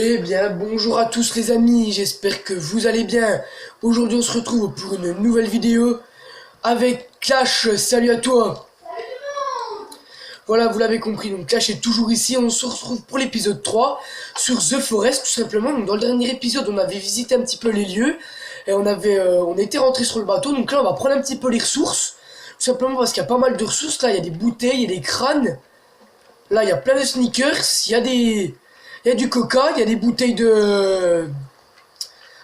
Eh bien, bonjour à tous les amis, j'espère que vous allez bien. Aujourd'hui, on se retrouve pour une nouvelle vidéo avec Clash. Salut à toi. Voilà, vous l'avez compris, donc Clash est toujours ici. On se retrouve pour l'épisode 3 sur The Forest, tout simplement. Donc, dans le dernier épisode, on avait visité un petit peu les lieux et on était rentré sur le bateau. Donc là, on va prendre un petit peu les ressources, tout simplement parce qu'il y a pas mal de ressources. Là, il y a des bouteilles, il y a des crânes. Là, il y a plein de sneakers, il y a du coca, il y a des bouteilles de...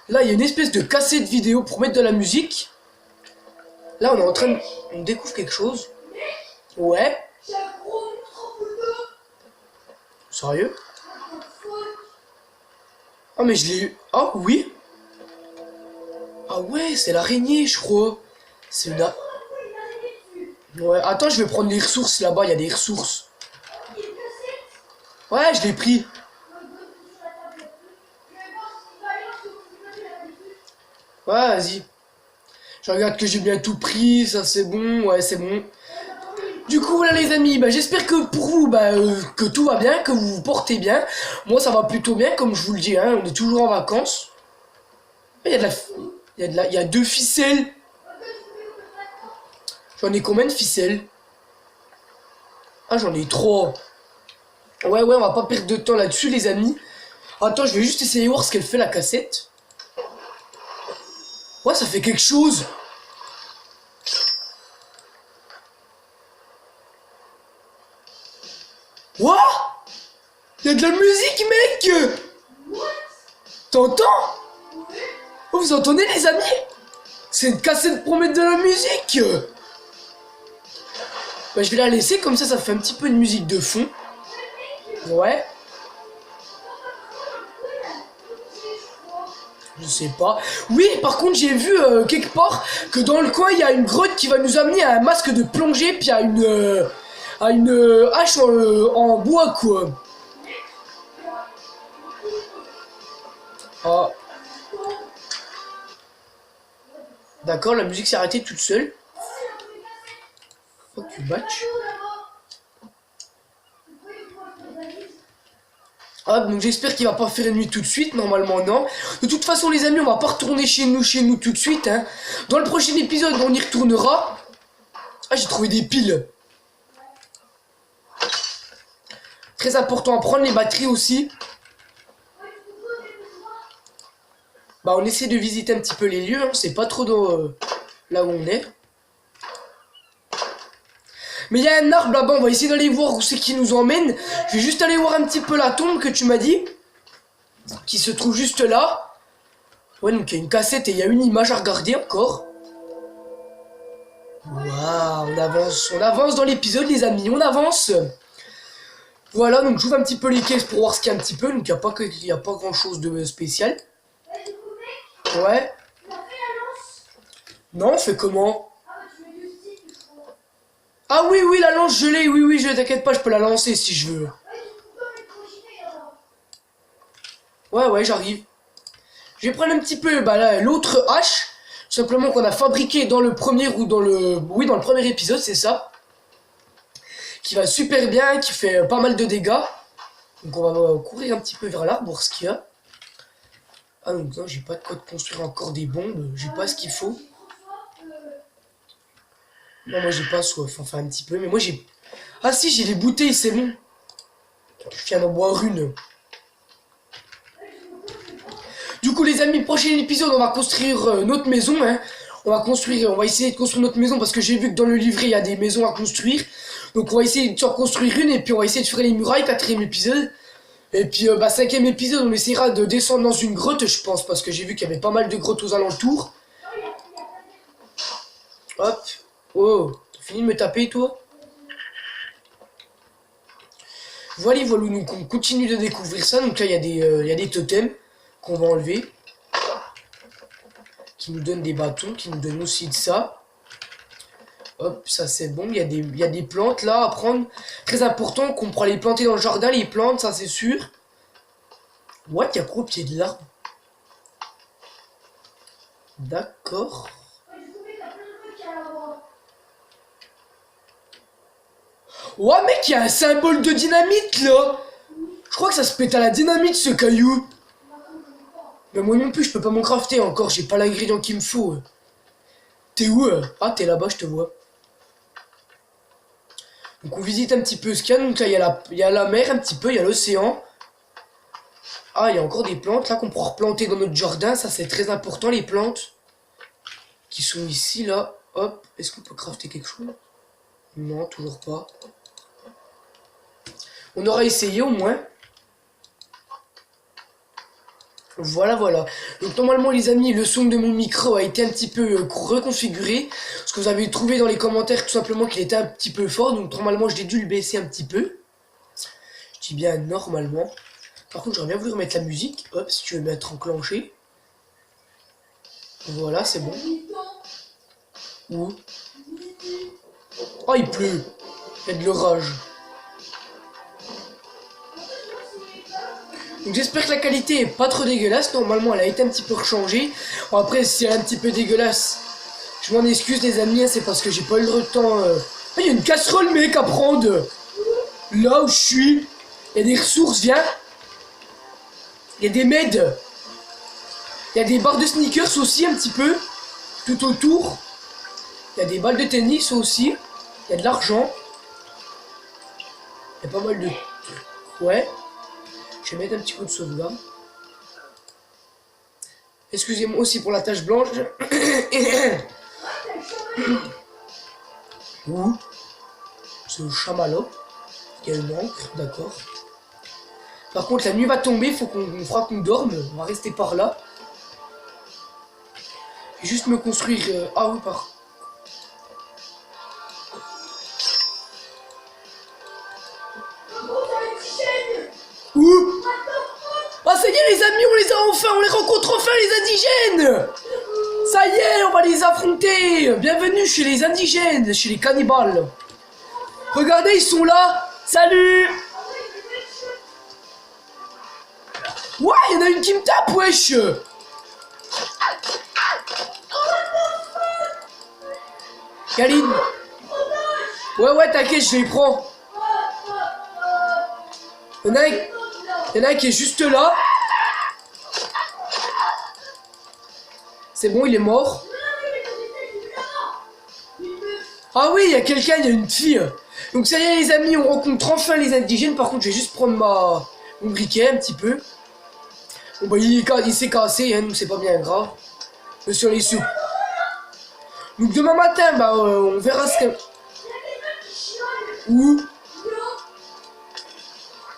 Là, il y a une espèce de cassette vidéo pour mettre de la musique. Là, on est en train de... On découvre quelque chose. Ouais. Sérieux? Ah, mais je l'ai eu... Ah, oui. Ah ouais, c'est l'araignée, je crois. C'est une... Ouais, attends, je vais prendre les ressources là-bas, il y a des ressources. Ouais, je l'ai pris. Ouais, vas-y. Je regarde que j'ai bien tout pris, ça c'est bon, ouais c'est bon. Du coup voilà les amis, j'espère que pour vous que tout va bien, que vous vous portez bien. Moi ça va plutôt bien comme je vous le dis, hein, on est toujours en vacances. Il y a de la... Il y a 2 ficelles. J'en ai combien de ficelles? Ah j'en ai 3. Ouais on va pas perdre de temps là-dessus les amis. Attends, je vais juste essayer de voir ce qu'elle fait la cassette. Ouais, ça fait quelque chose. What? Il y a de la musique, mec. T'entends? Oh, vous entendez, les amis? C'est une cassette pour mettre de la musique. Je vais la laisser, comme ça fait un petit peu de musique de fond. Ouais. Je sais pas. Oui, par contre, j'ai vu quelque part que dans le coin, il y a une grotte qui va nous amener à un masque de plongée, puis à une hache en bois, quoi. Ah. D'accord, la musique s'est arrêtée toute seule. Fuck you, batch. Hop, donc j'espère qu'il va pas faire une nuit tout de suite, normalement non. De toute façon les amis, on va pas retourner chez nous tout de suite, hein. Dans le prochain épisode, on y retournera. Ah, j'ai trouvé des piles. Très important à prendre, les batteries aussi. On essaie de visiter un petit peu les lieux, hein. C'est pas trop dans là où on est. Mais il y a un arbre là-bas, on va essayer d'aller voir où c'est qui nous emmène. Je vais juste aller voir un petit peu la tombe que tu m'as dit. Qui se trouve juste là. Ouais, donc il y a une cassette et il y a une image à regarder encore. Waouh, on avance dans l'épisode les amis, on avance. Voilà, donc j'ouvre un petit peu les caisses pour voir ce qu'il y a un petit peu. Donc il n'y a pas grand chose de spécial. Ouais. Non, on fait comment? Ah oui, la lance, je l'ai, oui, je t'inquiète pas, je peux la lancer si je veux. Ouais, j'arrive. Je vais prendre un petit peu, l'autre hache, simplement qu'on a fabriqué dans le premier ou dans le... Oui, dans le premier épisode, c'est ça. Qui va super bien, qui fait pas mal de dégâts. Donc on va courir un petit peu vers l'arbre, voir ce qu'il y a. Ah donc non, j'ai pas de quoi de construire encore des bombes, j'ai pas ce qu'il faut. Non, moi j'ai pas soif, enfin un petit peu, mais moi j'ai... Ah si, j'ai les bouteilles, c'est bon. Je viens d'en boire une. Du coup les amis, prochain épisode, on va construire notre maison, hein. On va essayer de construire notre maison parce que j'ai vu que dans le livret, il y a des maisons à construire. Donc on va essayer de s'en construire une et puis on va essayer de faire les murailles, 4e épisode. Et puis 5e épisode, on essaiera de descendre dans une grotte, je pense, parce que j'ai vu qu'il y avait pas mal de grottes aux alentours. Hop. Oh, t'as fini de me taper, toi? Voilà, donc on continue de découvrir ça. Donc là, il y a des totems qu'on va enlever. Qui nous donnent des bâtons, qui nous donnent aussi de ça. Hop, ça c'est bon. Il y a des plantes là à prendre. Très important qu'on pourra les planter dans le jardin, les plantes, ça c'est sûr. What, il y a quoi au pied de l'arbre? D'accord. Ouais mec, il y a un symbole de dynamite là. crois que ça se pète à la dynamite ce caillou. Mais moi non plus, je peux pas m'en crafter encore, j'ai pas l'ingrédient qu'il me faut. T'es où? Ah, t'es là-bas, je te vois. Donc on visite un petit peu ce qu'il y a. Donc là, il y a la mer un petit peu, il y a l'océan. Ah, il y a encore des plantes là qu'on pourra replanter dans notre jardin. Ça, c'est très important, les plantes qui sont ici, là. Hop, est-ce qu'on peut crafter quelque chose? Non, toujours pas. On aura essayé au moins. Voilà, voilà. Donc normalement les amis, le son de mon micro a été un petit peu reconfiguré. Parce que vous avez trouvé dans les commentaires tout simplement qu'il était un petit peu fort. Donc normalement j'ai dû le baisser un petit peu. Je dis bien normalement. Par contre j'aurais bien voulu remettre la musique. Hop, si tu veux mettre enclenché. Voilà, c'est bon. Où? Oh, il pleut. Il y a de l'orage. Donc j'espère que la qualité est pas trop dégueulasse. Normalement elle a été un petit peu rechangée. Bon, après si elle est un petit peu dégueulasse, je m'en excuse les amis, c'est parce que j'ai pas eu le temps. Ah, il y a une casserole mec à prendre. Là où je suis. Il y a des ressources, viens. Il y a des meds. Il y a des barres de sneakers aussi un petit peu. Tout autour. Il y a des balles de tennis aussi. Il y a de l'argent. Il y a pas mal de trucs. Ouais. Je vais mettre un petit coup de sauvegarde. Excusez-moi aussi pour la tache blanche. Ouh. C'est le chamallow. Il y a une encre, d'accord. Par contre, la nuit va tomber, faut qu'on fera qu'on dorme. On va rester par là. Et juste me construire. Ah oui, par. Ouh. Ah ça y est les amis, on les a enfin, on les rencontre enfin les indigènes. Ça y est, on va les affronter. Bienvenue chez les indigènes, chez les cannibales. Regardez, ils sont là. Salut. Ouais, il y en a une qui me tape, wesh. Kaline. Ouais, t'inquiète, je les prends. Il y en a un qui est juste là. C'est bon, il est mort. Ah oui, il y a quelqu'un, il y a une fille. Donc ça y est les amis, on rencontre enfin les indigènes. Par contre, je vais juste prendre mon briquet un petit peu. Bon bah il s'est cassé, hein, donc c'est pas bien grave. Sur les sous. Donc demain matin, bah on verra ce que... Où?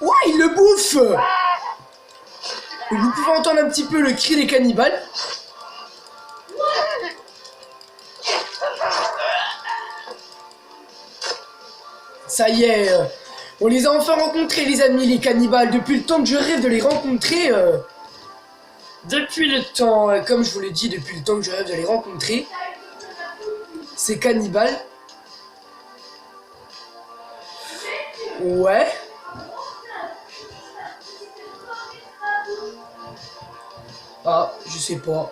Ouais, il le bouffe. Donc vous pouvez entendre un petit peu le cri des cannibales. Ça y est, on les a enfin rencontrés les amis, les cannibales. Depuis le temps que je rêve de les rencontrer. Depuis le temps, comme je vous l'ai dit, depuis le temps que je rêve de les rencontrer. Ces cannibales. Ouais. Ah, je sais pas.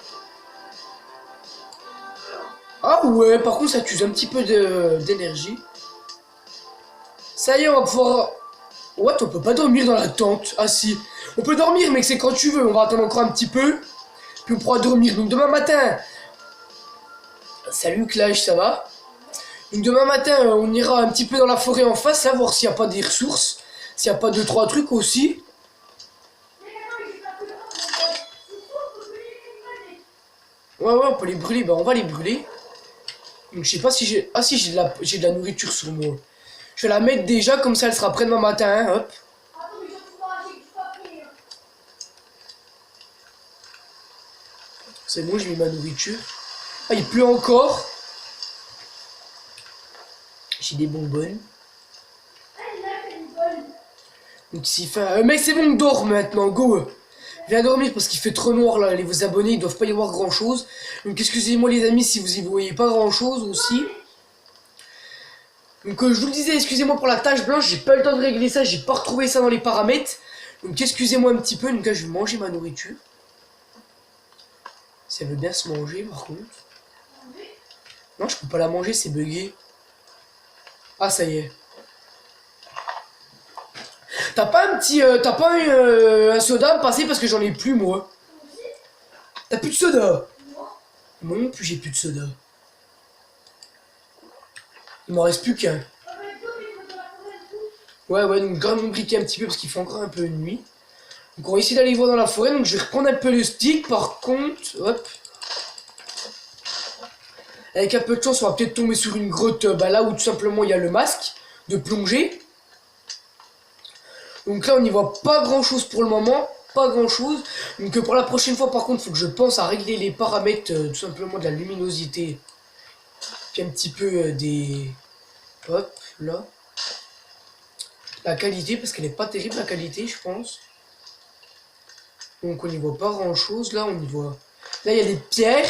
Ah ouais, par contre ça t'use un petit peu d'énergie. Ça y est, on va pouvoir... What, on peut pas dormir dans la tente. Ah si, on peut dormir mais c'est quand tu veux. On va attendre encore un petit peu. Puis on pourra dormir. Donc demain matin... Salut Clash, ça va? Donc demain matin, on ira un petit peu dans la forêt en face, là, voir s'il n'y a pas des ressources. S'il n'y a pas 2-3 trucs aussi. Ouais, on peut les brûler. Bah, on va les brûler. Donc je sais pas si j'ai... Ah si, j'ai de la nourriture sur moi. Je vais la mettre déjà, comme ça elle sera prête demain matin, hein, hop. C'est bon, j'ai mis ma nourriture. Ah, il pleut encore. J'ai des bonbonnes. Donc s'il fait... mec, c'est bon, dors maintenant, go. Viens dormir parce qu'il fait trop noir là, vos abonnés ils doivent pas y voir grand chose. Donc excusez-moi les amis si vous y voyez pas grand chose aussi. Donc je vous le disais, excusez-moi pour la tache blanche, j'ai pas eu le temps de régler ça, j'ai pas retrouvé ça dans les paramètres. Donc excusez-moi un petit peu, donc là je vais manger ma nourriture. Si elle veut bien se manger par contre. Non, je peux pas la manger, c'est bugué. Ah ça y est. T'as pas un petit... t'as pas un soda à me passer parce que j'en ai plus, moi. T'as plus de soda? Moi non plus, j'ai plus de soda. Il m'en reste plus qu'un. Ouais, donc grave mon briquet un petit peu parce qu'il fait encore un peu de nuit. Donc on va essayer d'aller voir dans la forêt. Donc je vais reprendre un peu le stick. Par contre, hop. Avec un peu de chance, on va peut-être tomber sur une grotte là où tout simplement il y a le masque de plongée. Donc là, on n'y voit pas grand-chose pour le moment. Pas grand-chose. Donc pour la prochaine fois, par contre, il faut que je pense à régler les paramètres tout simplement de la luminosité. Puis un petit peu des... Hop, là. La qualité, parce qu'elle n'est pas terrible, la qualité, je pense. Donc on n'y voit pas grand-chose. Là, on y voit... Là, il y a des pierres.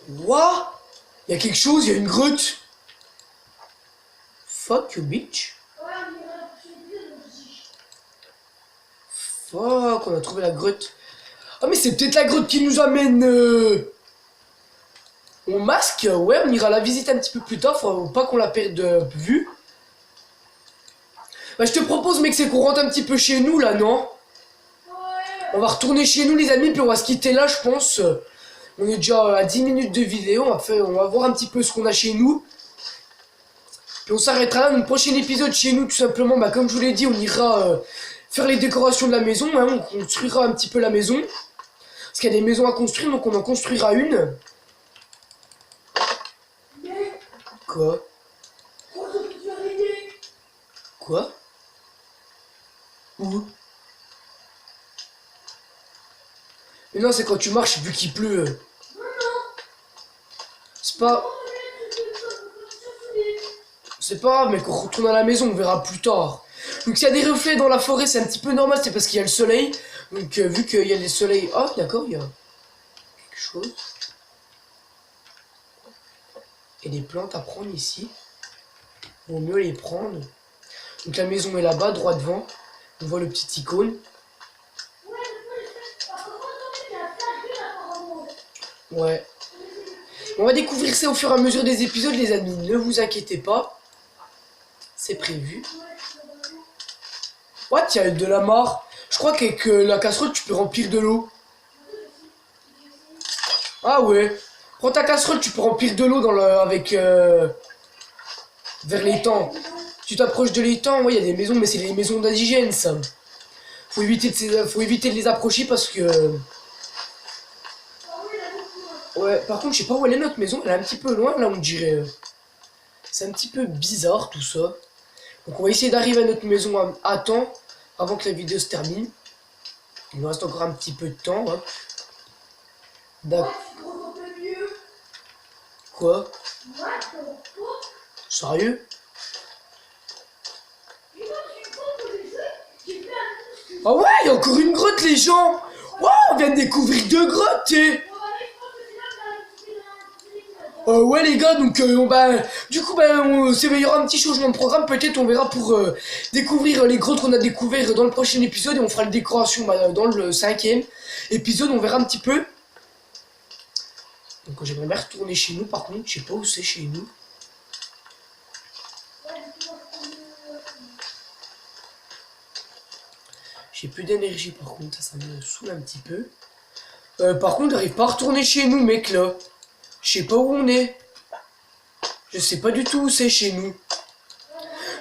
What? Il y a quelque chose, il y a une grotte. Fuck you, bitch. Fuck, on a trouvé la grotte. Ah, mais c'est peut-être la grotte qui nous amène au masque. Ouais, on ira la visiter un petit peu plus tard. Faut pas qu'on la perde de vue. Bah, je te propose, mec, c'est qu'on rentre un petit peu chez nous, là, non? On va retourner chez nous, les amis, puis on va se quitter là, je pense. On est déjà à 10 minutes de vidéo, on va voir un petit peu ce qu'on a chez nous. Puis on s'arrêtera là dans le prochain épisode chez nous, tout simplement. Bah, comme je vous l'ai dit, on ira faire les décorations de la maison, hein, on construira un petit peu la maison. Parce qu'il y a des maisons à construire, donc on en construira une. Quoi? Quoi? Où? Mais non, c'est quand tu marches vu qu'il pleut. C'est pas grave, mec, on retourne à la maison, on verra plus tard. Donc s'il y a des reflets dans la forêt, c'est un petit peu normal, c'est parce qu'il y a le soleil. Donc vu qu'il y a le soleil... Oh, d'accord, il y a quelque chose. Il y a des plantes à prendre ici. Vaut mieux les prendre. Donc la maison est là-bas, droit devant. On voit le petit icône. Ouais. On va découvrir ça au fur et à mesure des épisodes, les amis. Ne vous inquiétez pas. C'est prévu. Ouais, tiens, de la mare. Je crois qu'avec la casserole, tu peux remplir de l'eau. Ah ouais. Prends ta casserole, tu peux remplir de l'eau dans le... avec... vers l'étang. Tu t'approches de l'étang, ouais, il y a des maisons, mais c'est les maisons d'indigènes, ça. Faut éviter de les approcher parce que... Ouais, par contre, je sais pas où elle est notre maison, elle est un petit peu loin, là, on dirait. C'est un petit peu bizarre, tout ça. Donc on va essayer d'arriver à notre maison à temps, avant que la vidéo se termine. Il nous reste encore un petit peu de temps, hein. D'accord. Quoi? Sérieux? Ah ouais, il y a encore une grotte, les gens! Wow, on vient de découvrir 2 grottes, t'es! Ouais les gars, donc du coup il y aura un petit changement de programme, peut-être on verra pour découvrir les grottes qu'on a découvert dans le prochain épisode et on fera la décoration dans le 5e épisode, on verra un petit peu. Donc j'aimerais bien retourner chez nous, par contre, je sais pas où c'est chez nous. J'ai plus d'énergie par contre, ça me saoule un petit peu. Par contre j'arrive pas à retourner chez nous mec là. Je sais pas où on est. Je sais pas du tout où c'est chez nous.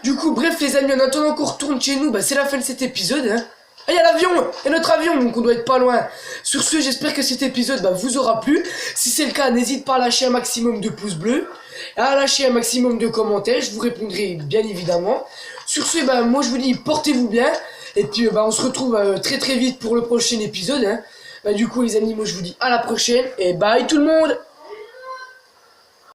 Du coup, bref les amis, en attendant qu'on retourne chez nous, c'est la fin de cet épisode. Hein. Ah, il y a l'avion! Il y a notre avion, donc on doit être pas loin. Sur ce, j'espère que cet épisode vous aura plu. Si c'est le cas, n'hésite pas à lâcher un maximum de pouces bleus. À lâcher un maximum de commentaires, je vous répondrai bien évidemment. Sur ce, moi je vous dis, portez-vous bien. Et puis on se retrouve très très vite pour le prochain épisode. Hein. Du coup les amis, moi je vous dis à la prochaine. Et bye tout le monde!